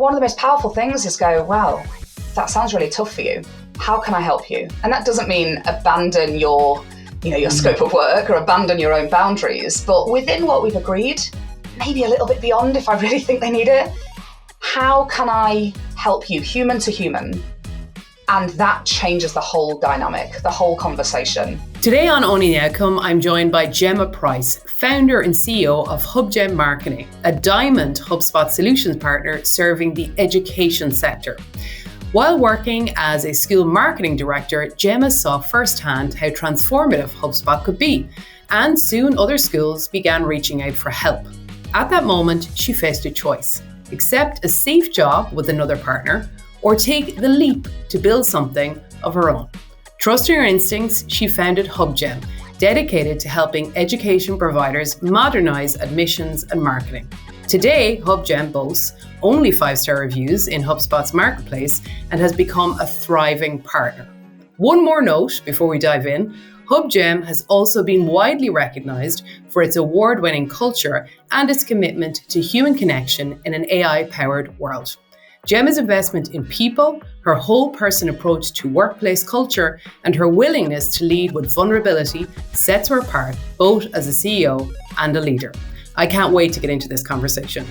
one of the most powerful things is go, wow, that sounds really tough for you. How can I help you? And that doesn't mean abandon your scope of work or abandon your own boundaries, but within what we've agreed, maybe a little bit beyond if I really think they need it, how can I help you human to human? And that changes the whole dynamic, the whole conversation. Today on Owning the Outcome, I'm joined by Gemma Price, founder and CEO of HubGem Marketing, a diamond HubSpot solutions partner serving the education sector. While working as a school marketing director, Gemma saw firsthand how transformative HubSpot could be, and soon other schools began reaching out for help. At that moment, she faced a choice: accept a safe job with another partner, or take the leap to build something of her own. Trusting her instincts, she founded HubGem, dedicated to helping education providers modernize admissions and marketing. Today, HubGem boasts only 5-star reviews in HubSpot's marketplace and has become a thriving partner. One more note before we dive in: HubGem has also been widely recognized for its award-winning culture and its commitment to human connection in an AI-powered world. Gemma's investment in people, her whole person approach to workplace culture, and her willingness to lead with vulnerability sets her apart both as a CEO and a leader. I can't wait to get into this conversation.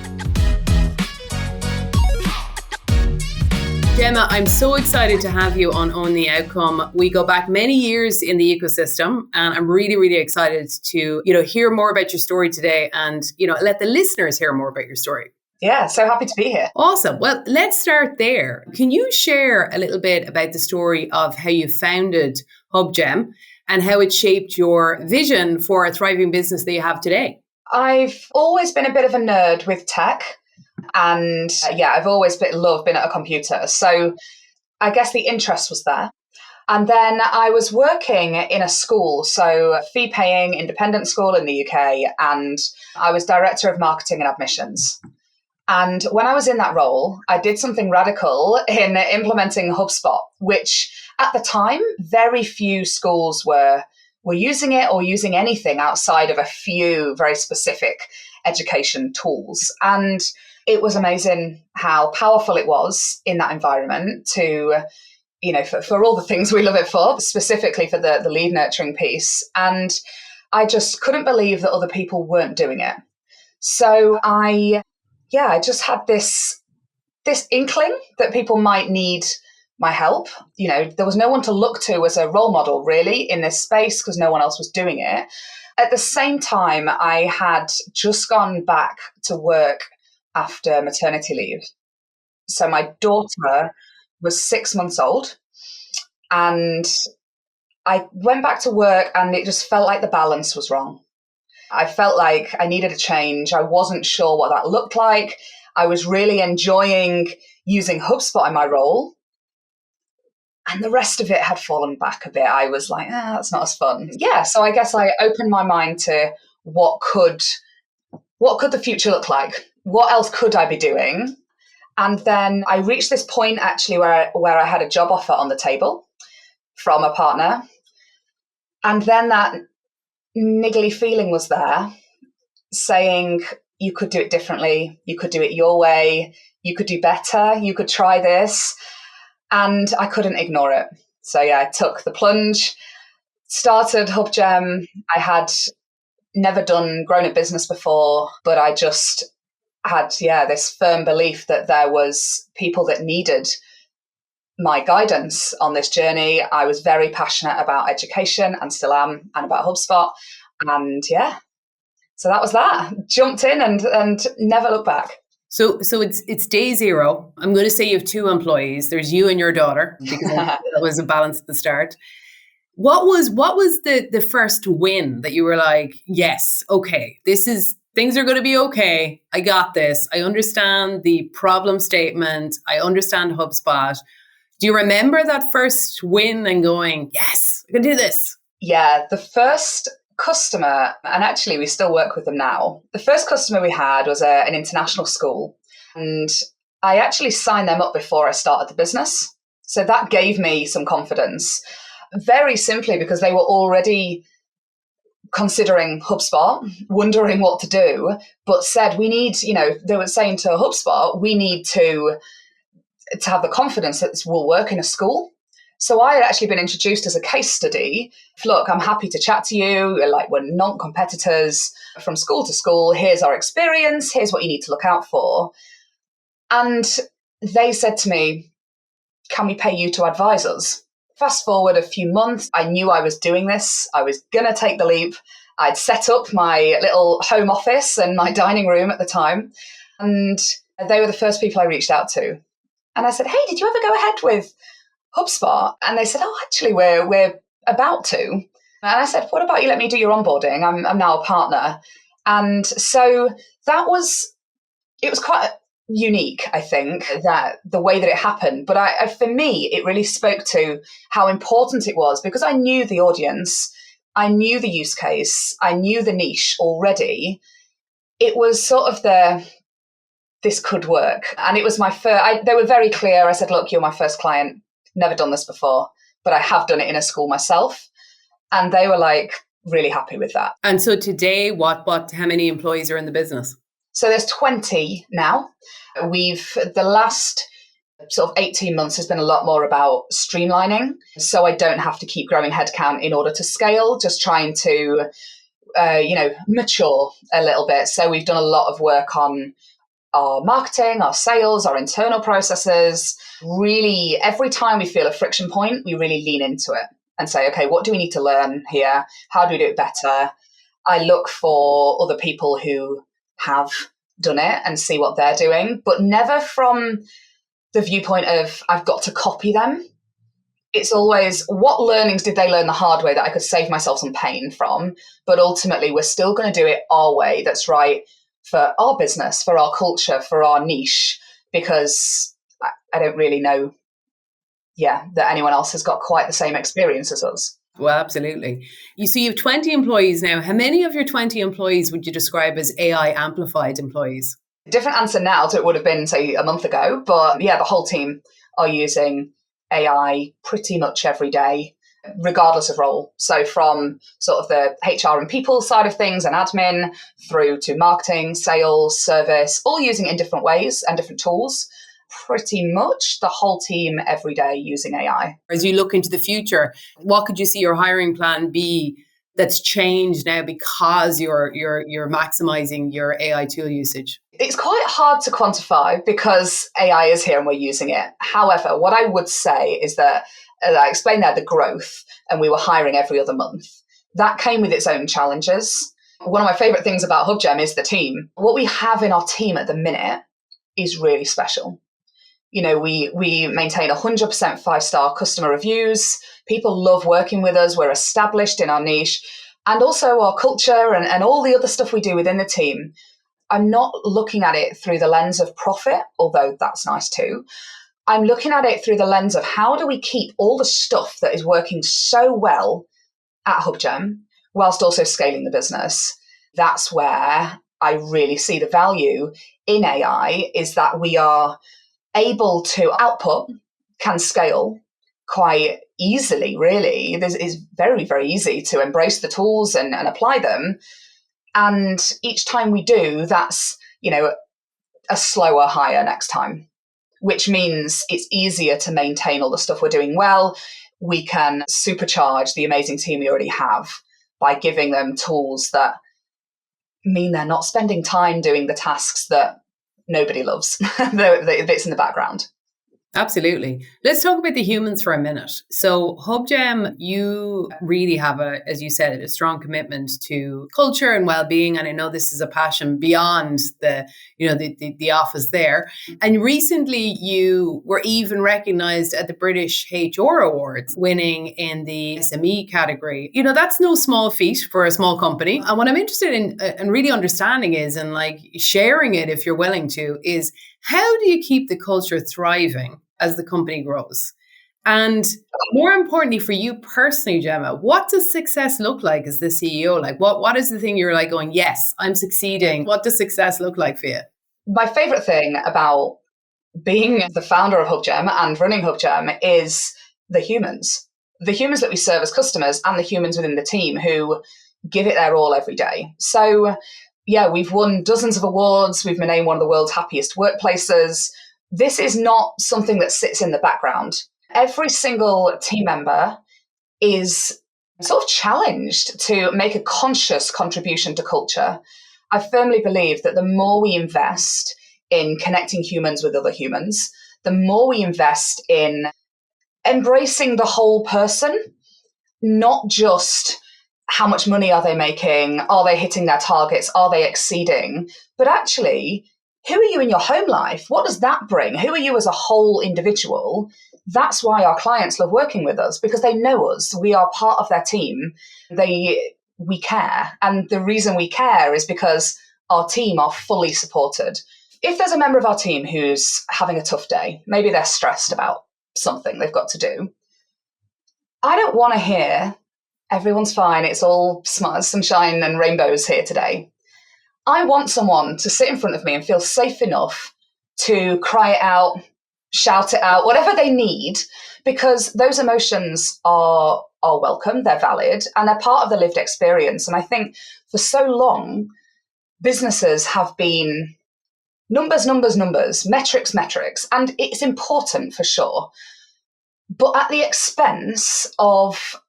Gemma, I'm so excited to have you on Own the Outcome. We go back many years in the ecosystem, and I'm really, really excited to, hear more about your story today and, let the listeners hear more about your story. Yeah, so happy to be here. Awesome. Well, let's start there. Can you share a little bit about the story of how you founded HubGem and how it shaped your vision for a thriving business that you have today? I've always been a bit of a nerd with tech, and I've always loved being at a computer. So I guess the interest was there. And then I was working in a school, so fee-paying independent school in the UK, and I was director of marketing and admissions. And when I was in that role, I did something radical in implementing HubSpot, which at the time, very few schools were using it or using anything outside of a few very specific education tools. And it was amazing how powerful it was in that environment to, for all the things we love it for, specifically for the lead nurturing piece. And I just couldn't believe that other people weren't doing it. So I just had this inkling that people might need my help. There was no one to look to as a role model really in this space because no one else was doing it. At the same time, I had just gone back to work after maternity leave. So my daughter was 6 months old, and I went back to work and it just felt like the balance was wrong. I felt like I needed a change. I wasn't sure what that looked like. I was really enjoying using HubSpot in my role. And the rest of it had fallen back a bit. I was like, that's not as fun. Yeah, so I guess I opened my mind to what could the future look like? What else could I be doing? And then I reached this point actually where I had a job offer on the table from a partner. And then that niggly feeling was there saying you could do it differently, you could do it your way, you could do better, you could try this, and I couldn't ignore it. So I took the plunge, started HubGem. I had never grown a business before, but I just had this firm belief that there was people that needed my guidance on this journey. I was very passionate about education and still am, and about HubSpot. And so that was that. Jumped in and never looked back. So it's day zero. I'm going to say you have 2 employees. There's you and your daughter, because that was a balance at the start. What was the first win that you were like, yes, okay, things are going to be okay. I got this. I understand the problem statement. I understand HubSpot. Do you remember that first win and going, yes, I can do this? Yeah, the first customer, and actually we still work with them now. The first customer we had was an international school, and I actually signed them up before I started the business. So that gave me some confidence, very simply because they were already considering HubSpot, wondering what to do, but said we need, they were saying to HubSpot, we need to have the confidence that this will work in a school. So I had actually been introduced as a case study. Look, I'm happy to chat to you. We're not competitors from school to school. Here's our experience. Here's what you need to look out for. And they said to me, can we pay you to advise us? Fast forward a few months, I knew I was doing this. I was going to take the leap. I'd set up my little home office and my dining room at the time. And they were the first people I reached out to. And I said, hey, did you ever go ahead with HubSpot? And they said, oh, actually, we're about to. And I said, what about you let me do your onboarding? I'm now a partner. And so it was quite unique, I think, that the way that it happened. But for me, it really spoke to how important it was, because I knew the audience, I knew the use case, I knew the niche already. It was sort of this could work. And it was my first, they were very clear. I said, look, you're my first client. Never done this before, but I have done it in a school myself. And they were like really happy with that. And so today, how many employees are in the business? So there's 20 now. The last sort of 18 months has been a lot more about streamlining. So I don't have to keep growing headcount in order to scale, just trying to, mature a little bit. So we've done a lot of work on our marketing, our sales, our internal processes. Really, every time we feel a friction point, we really lean into it and say, okay, what do we need to learn here? How do we do it better? I look for other people who have done it and see what they're doing, but never from the viewpoint of I've got to copy them. It's always what learnings did they learn the hard way that I could save myself some pain from, but ultimately we're still going to do it our way that's right for our business, for our culture, for our niche, because I don't really know, that anyone else has got quite the same experience as us. Well, absolutely. You have 20 employees now. How many of your 20 employees would you describe as AI amplified employees? Different answer now to it would have been, say, a month ago. But the whole team are using AI pretty much every day, regardless of role. So from sort of the HR and people side of things and admin through to marketing, sales, service, all using it in different ways and different tools. Pretty much the whole team every day using AI. As you look into the future, what could you see your hiring plan be that's changed now because you're maximizing your AI tool usage? It's quite hard to quantify because AI is here and we're using it. However, what I would say is that, as I explained there, the growth, and we were hiring every other month, that came with its own challenges. One of my favorite things about HubGem is the team. What we have in our team at the minute is really special. We maintain 100% 5-star customer reviews. People love working with us. We're established in our niche. And also our culture and all the other stuff we do within the team. I'm not looking at it through the lens of profit, although that's nice too. I'm looking at it through the lens of how do we keep all the stuff that is working so well at HubGem whilst also scaling the business. That's where I really see the value in AI, is that we are able to output, can scale quite easily, really. It's very, very easy to embrace the tools and apply them. And each time we do, that's, a slower hire next time, which means it's easier to maintain all the stuff we're doing well. We can supercharge the amazing team we already have by giving them tools that mean they're not spending time doing the tasks that nobody loves, the bits in the background. Absolutely. Let's talk about the humans for a minute. So HubGem, you really have as you said, a strong commitment to culture and well-being. And I know this is a passion beyond the office there. And recently you were even recognized at the British HR Awards, winning in the SME category. That's no small feat for a small company. And what I'm interested in and really understanding is, and like sharing it if you're willing to, is how do you keep the culture thriving as the company grows? And more importantly for you personally, Gemma, what does success look like as the CEO? Like what is the thing you're like going, yes, I'm succeeding? What does success look like for you? My favorite thing about being the founder of HubGem and running HubGem is the humans that we serve as customers and the humans within the team who, give it their all every day. So yeah, we've won dozens of awards. We've been named one of the world's happiest workplaces. This is not something that sits in the background. Every single team member is sort of challenged to make a conscious contribution to culture. I firmly believe that the more we invest in connecting humans with other humans, the more we invest in embracing the whole person, not just how much money are they making, are they hitting their targets, are they exceeding, but actually, who are you in your home life? What does that bring? Who are you as a whole individual? That's why our clients love working with us, because they know us. We are part of their team. We care. And the reason we care is because our team are fully supported. If there's a member of our team who's having a tough day, maybe they're stressed about something they've got to do, I don't want to hear, everyone's fine, it's all sunshine and rainbows here today. I want someone to sit in front of me and feel safe enough to cry it out, shout it out, whatever they need, because those emotions are welcome, they're valid, and they're part of the lived experience. And I think for so long, businesses have been numbers, metrics, and it's important for sure, but at the expense of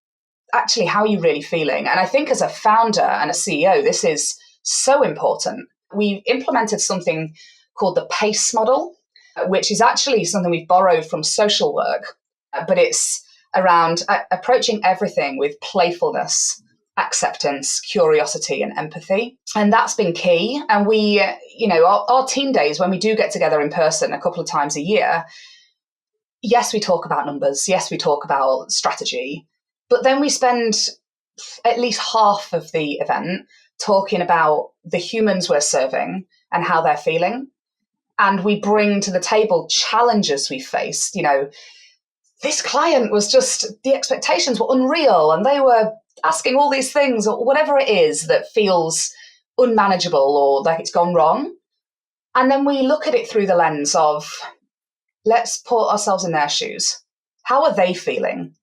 actually how you're really feeling. And I think as a founder and a CEO, this is so important. We implemented something called the PACE model, which is actually something we've borrowed from social work, but it's around approaching everything with playfulness, acceptance, curiosity, and empathy. And that's been key. And we, our team days, when we do get together in person a couple of times a year, yes, we talk about numbers. Yes, we talk about strategy. But then we spend at least half of the event talking about the humans we're serving and how they're feeling. And we bring to the table challenges we faced. This client was just, the expectations were unreal and they were asking all these things or whatever it is that feels unmanageable or like it's gone wrong. And then we look at it through the lens of, let's put ourselves in their shoes. How are they feeling?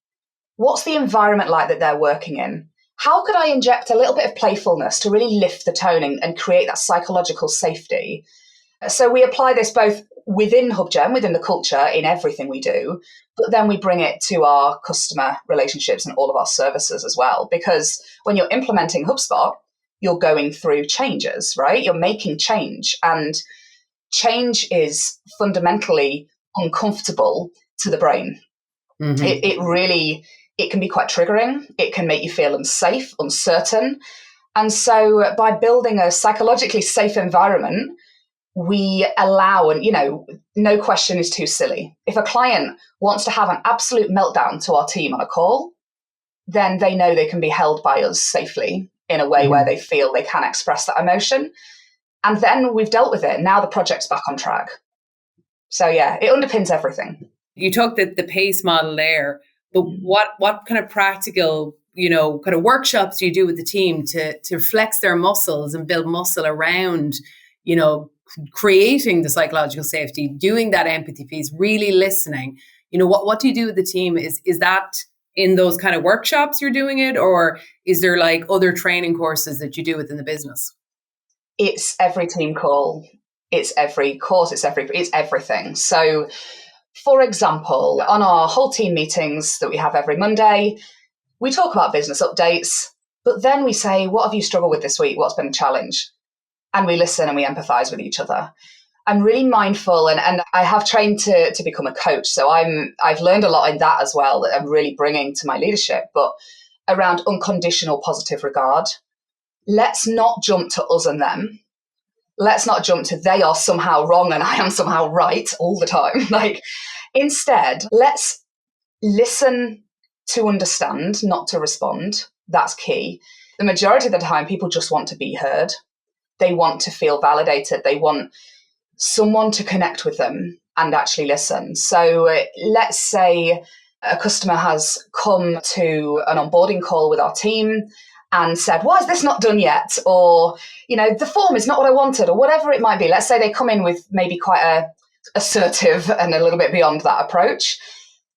What's the environment like that they're working in? How could I inject a little bit of playfulness to really lift the tone and create that psychological safety? So we apply this both within HubGem, within the culture, in everything we do, but then we bring it to our customer relationships and all of our services as well. Because when you're implementing HubSpot, you're going through changes, right? You're making change, and change is fundamentally uncomfortable to the brain. Mm-hmm. It can be quite triggering. It can make you feel unsafe, uncertain. And so by building a psychologically safe environment, we allow, and no question is too silly. If a client wants to have an absolute meltdown to our team on a call, then they know they can be held by us safely in a way where they feel they can express that emotion. And then we've dealt with it. Now the project's back on track. So yeah, it underpins everything. You took the PACE model there, but what kind of practical, kind of workshops do you do with the team to flex their muscles and build muscle around, creating the psychological safety, doing that empathy piece, really listening? What do you do with the team? Is that in those kind of workshops you're doing it, or is there like other training courses that you do within the business? It's every team call. It's every course. It's everything. So, for example, on our whole team meetings that we have every Monday, we talk about business updates, but then we say, what have you struggled with this week? What's been a challenge? And we listen and we empathize with each other. I'm really mindful, and I have trained to become a coach. So I've learned a lot in that as well that I'm really bringing to my leadership, but around unconditional positive regard. Let's not jump to us and them. Let's not jump to they are somehow wrong and I am somehow right all the time. Instead, let's listen to understand, not to respond. That's key. The majority of the time, people just want to be heard. They want to feel validated. They want someone to connect with them and actually listen. So let's say a customer has come to an onboarding call with our team and said, why is this not done yet? Or, the form is not what I wanted, or whatever it might be. Let's say they come in with maybe quite a assertive and a little bit beyond that approach.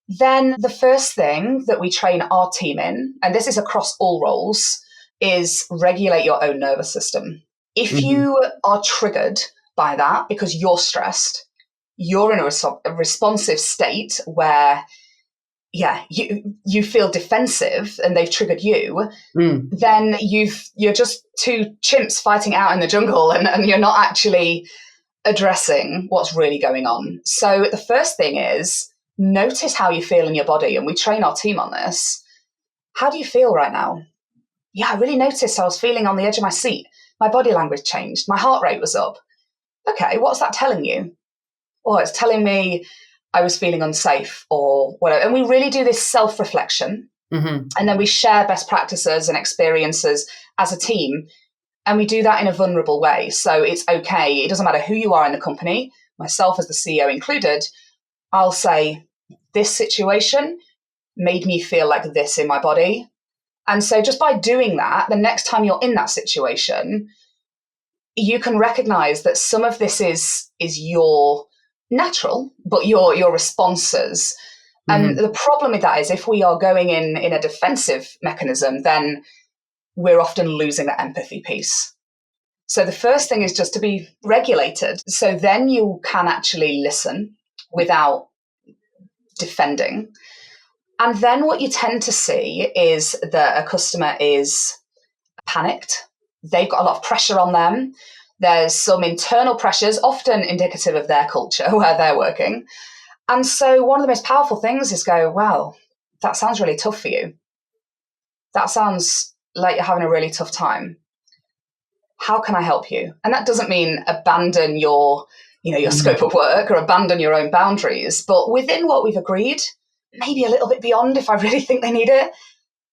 Then the first thing that we train our team in, and this is across all roles, is regulate your own nervous system. If you are triggered by that because you're stressed, you're in a responsive state where, you feel defensive and they've triggered you, then you're just two chimps fighting out in the jungle and you're not actually addressing what's really going on. So the first thing is notice how you feel in your body. And we train our team on this. How do you feel right now? Yeah, I really noticed I was feeling on the edge of my seat. My body language changed. My heart rate was up. Okay, what's that telling you? Well, it's telling me I was feeling unsafe or whatever. And we really do this self-reflection. And then we share best practices and experiences as a team. And we do that in a vulnerable way. So it's okay. It doesn't matter who you are in the company, myself as the CEO included. I'll say, this situation made me feel like this in my body. And so just by doing that, the next time you're in that situation, you can recognize that some of this is your natural, but your responses. And the problem with that is if we are going in a defensive mechanism, then we're often losing that empathy piece. So the first thing is just to be regulated. So then you can actually listen without defending. And then what you tend to see is that a customer is panicked. They've got a lot of pressure on them. There's some internal pressures, often indicative of their culture where they're working. And so one of the most powerful things is go, wow, that sounds really tough for you. That sounds like you're having a really tough time. How can I help you? And that doesn't mean abandon your scope of work or abandon your own boundaries, but within what we've agreed, maybe a little bit beyond if I really think they need it.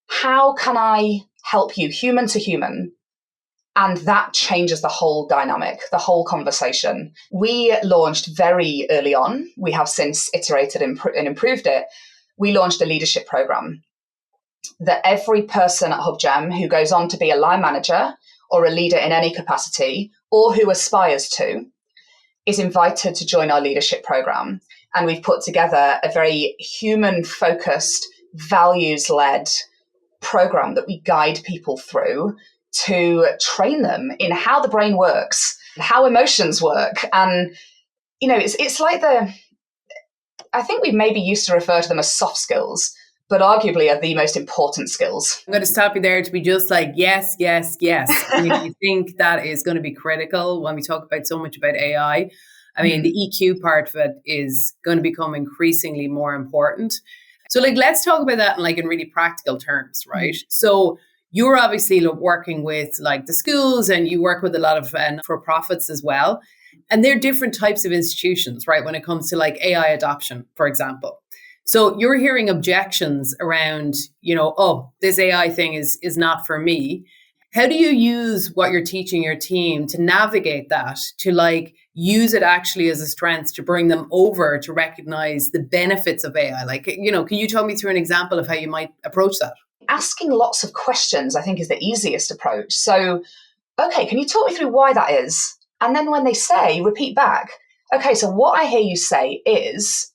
How can I help you human to human? And that changes the whole dynamic, the whole conversation. We launched very early on. We have since iterated and improved it. We launched a leadership program that every person at HubGem who goes on to be a line manager or a leader in any capacity or who aspires to is invited to join our leadership program. And we've put together a very human-focused, values-led program that we guide people through to train them in how the brain works, how emotions work. And, it's like I think we maybe used to refer to them as soft skills, but arguably are the most important skills. I'm going to stop you there to be just like, yes, yes, yes. And if you think that is going to be critical when we talk about so much about AI, I mean, the EQ part of it is going to become increasingly more important. So let's talk about that in really practical terms, right? So you're obviously working with the schools and you work with a lot of for-profits as well. And they're different types of institutions, right? When it comes to AI adoption, for example. So you're hearing objections around, this AI thing is not for me. How do you use what you're teaching your team to navigate that, to use it actually as a strength to bring them over to recognize the benefits of AI? Can you talk me through an example of how you might approach that? Asking lots of questions, I think, is the easiest approach. So, okay, can you talk me through why that is? And then when they say, repeat back, okay, so what I hear you say is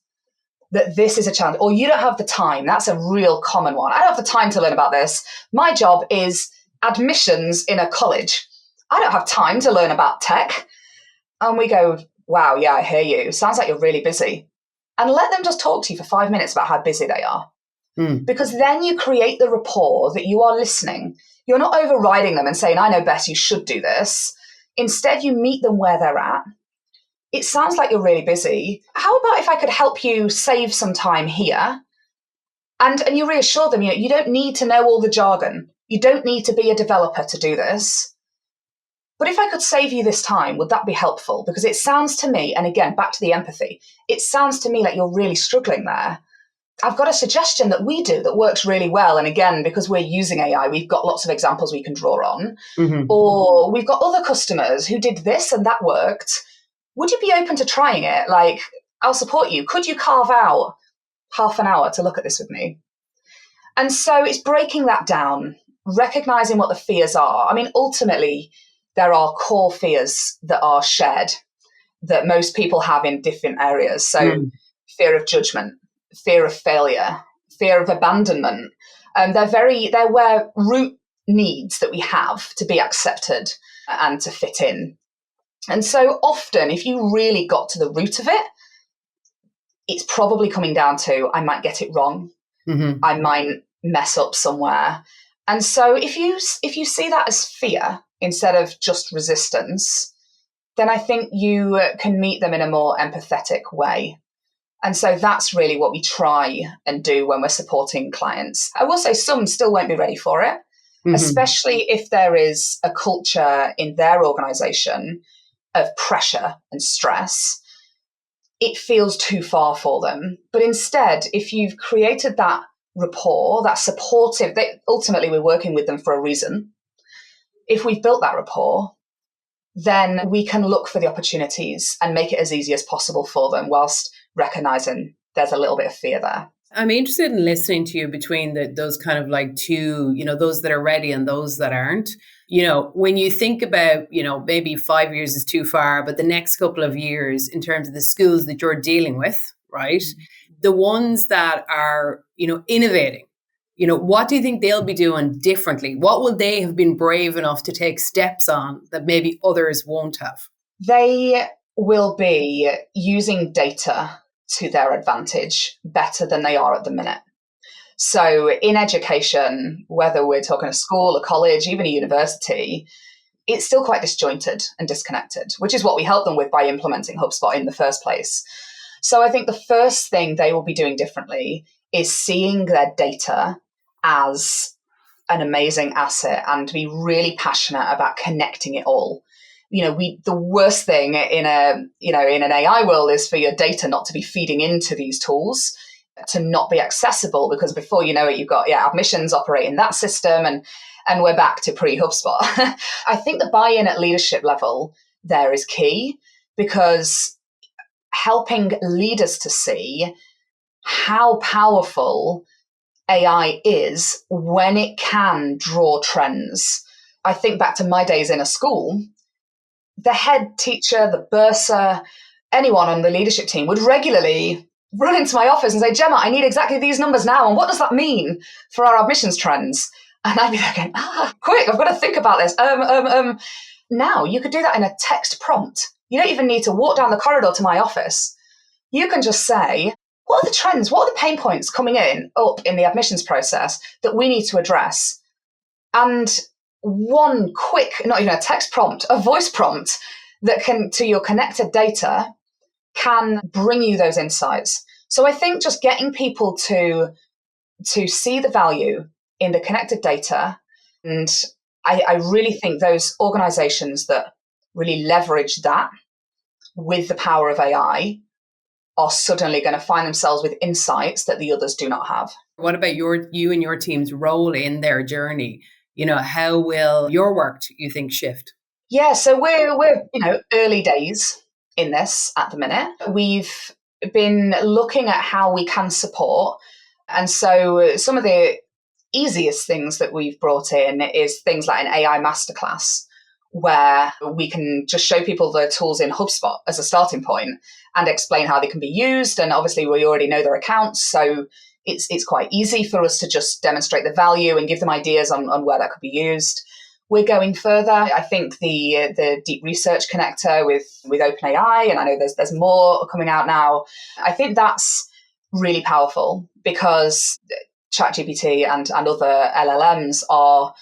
that this is a challenge, or you don't have the time. That's a real common one. I don't have the time to learn about this. My job is admissions in a college. I don't have time to learn about tech. And we go, wow, yeah, I hear you. Sounds like you're really busy. And let them just talk to you for 5 minutes about how busy they are. Because then you create the rapport that you are listening. You're not overriding them and saying, I know best, you should do this. Instead, you meet them where they're at. It sounds like you're really busy. How about if I could help you save some time here? And you reassure them, you don't need to know all the jargon. You don't need to be a developer to do this. But if I could save you this time, would that be helpful? Because it sounds to me, and again, back to the empathy, it sounds to me like you're really struggling there. I've got a suggestion that we do that works really well. And again, because we're using AI, we've got lots of examples we can draw on. Or we've got other customers who did this and that worked. Would you be open to trying it? I'll support you. Could you carve out half an hour to look at this with me? And so it's breaking that down, recognizing what the fears are. I mean, ultimately, there are core fears that are shared that most people have in different areas. So fear of judgment, fear of failure, fear of abandonment. They're where root needs that we have to be accepted and to fit in. And so often, if you really got to the root of it, it's probably coming down to, I might get it wrong. Mm-hmm. I might mess up somewhere. And so if you see that as fear instead of just resistance, then I think you can meet them in a more empathetic way. And so that's really what we try and do when we're supporting clients. I will say some still won't be ready for it, especially if there is a culture in their organization of pressure and stress. It feels too far for them. But instead, if you've created that rapport, that supportive, ultimately we're working with them for a reason. If we've built that rapport, then we can look for the opportunities and make it as easy as possible for them whilst recognizing there's a little bit of fear there. I'm interested in listening to you between those kind of like two, those that are ready and those that aren't. When you think about, maybe 5 years is too far, but the next couple of years in terms of the schools that you're dealing with, right? The ones that are, innovating, what do you think they'll be doing differently? What will they have been brave enough to take steps on that maybe others won't have? They will be using data to their advantage better than they are at the minute. So in education, whether we're talking a school, a college, even a university, it's still quite disjointed and disconnected, which is what we help them with by implementing HubSpot in the first place. So I think the first thing they will be doing differently is seeing their data as an amazing asset and be really passionate about connecting it all. The worst thing in an AI world is for your data not to be feeding into these tools, to not be accessible, because before you know it, you've got admissions operating that system, and we're back to pre-HubSpot. I think the buy-in at leadership level there is key, because helping leaders to see how powerful AI is when it can draw trends. I think back to my days in a school. The head teacher, the bursar, anyone on the leadership team would regularly run into my office and say, Gemma, I need exactly these numbers now. And what does that mean for our admissions trends? And I'd be there going, quick, I've got to think about this. Now you could do that in a text prompt. You don't even need to walk down the corridor to my office. You can just say, what are the trends? What are the pain points coming up in the admissions process that we need to address? And one quick, not even a text prompt, a voice prompt that can, to your connected data, can bring you those insights. So I think just getting people to see the value in the connected data, and I really think those organizations that really leverage that with the power of AI are suddenly going to find themselves with insights that the others do not have. What about you and your team's role in their journey? How will your work, you think, shift? Yeah, so we're early days in this at the minute. We've been looking at how we can support. And so some of the easiest things that we've brought in is things like an AI masterclass, where we can just show people the tools in HubSpot as a starting point and explain how they can be used. And obviously we already know their accounts, so it's quite easy for us to just demonstrate the value and give them ideas on where that could be used. We're going further. I think the deep research connector with OpenAI, and I know there's more coming out now. I think that's really powerful, because ChatGPT and other LLMs are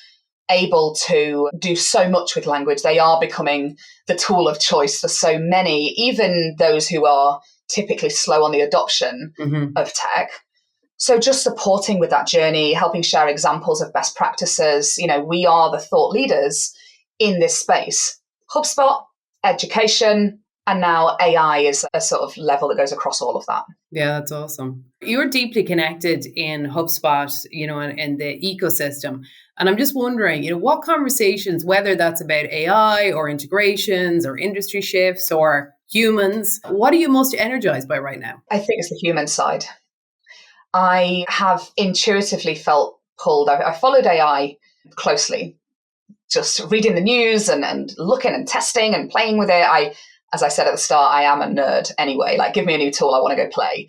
able to do so much with language. They are becoming the tool of choice for so many, even those who are typically slow on the adoption of tech. So just supporting with that journey, helping share examples of best practices. We are the thought leaders in this space. HubSpot, education, and now AI is a sort of level that goes across all of that. Yeah, that's awesome. You're deeply connected in HubSpot, and the ecosystem. And I'm just wondering, what conversations, whether that's about AI or integrations or industry shifts or humans, what are you most energized by right now? I think it's the human side. I have intuitively felt pulled. I followed AI closely, just reading the news and looking and testing and playing with it. As I said at the start, I am a nerd anyway. Like, give me a new tool, I want to go play.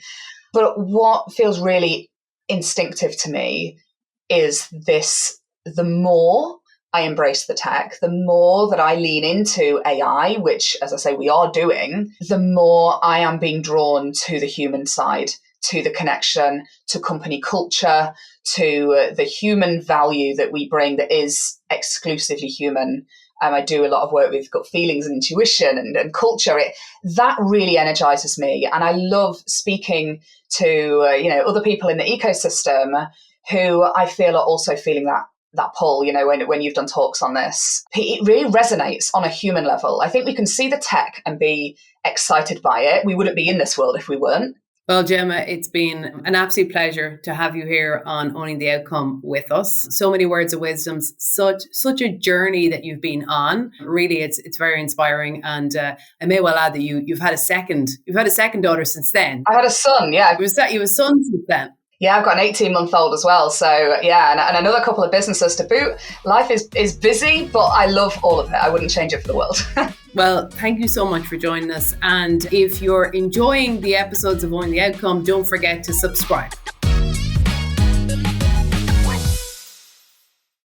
But what feels really instinctive to me is this the more I embrace the tech, the more that I lean into AI, which, as I say, we are doing, the more I am being drawn to the human side, to the connection, to company culture, to the human value that we bring that is exclusively human. I do a lot of work with gut feelings and intuition and culture. That really energizes me. And I love speaking to other people in the ecosystem who I feel are also feeling that pull, when you've done talks on this. It really resonates on a human level. I think we can see the tech and be excited by it. We wouldn't be in this world if we weren't. Well, Gemma, it's been an absolute pleasure to have you here on Owning the Outcome with us. So many words of wisdom, such a journey that you've been on. Really, it's very inspiring. And I may well add that you've had a second daughter since then. I had a son, yeah. You have a son since then. Yeah, I've got an 18-month-old as well. So yeah, and another couple of businesses to boot. Life is busy, but I love all of it. I wouldn't change it for the world. Well, thank you so much for joining us. And if you're enjoying the episodes of Owning the Outcome, don't forget to subscribe.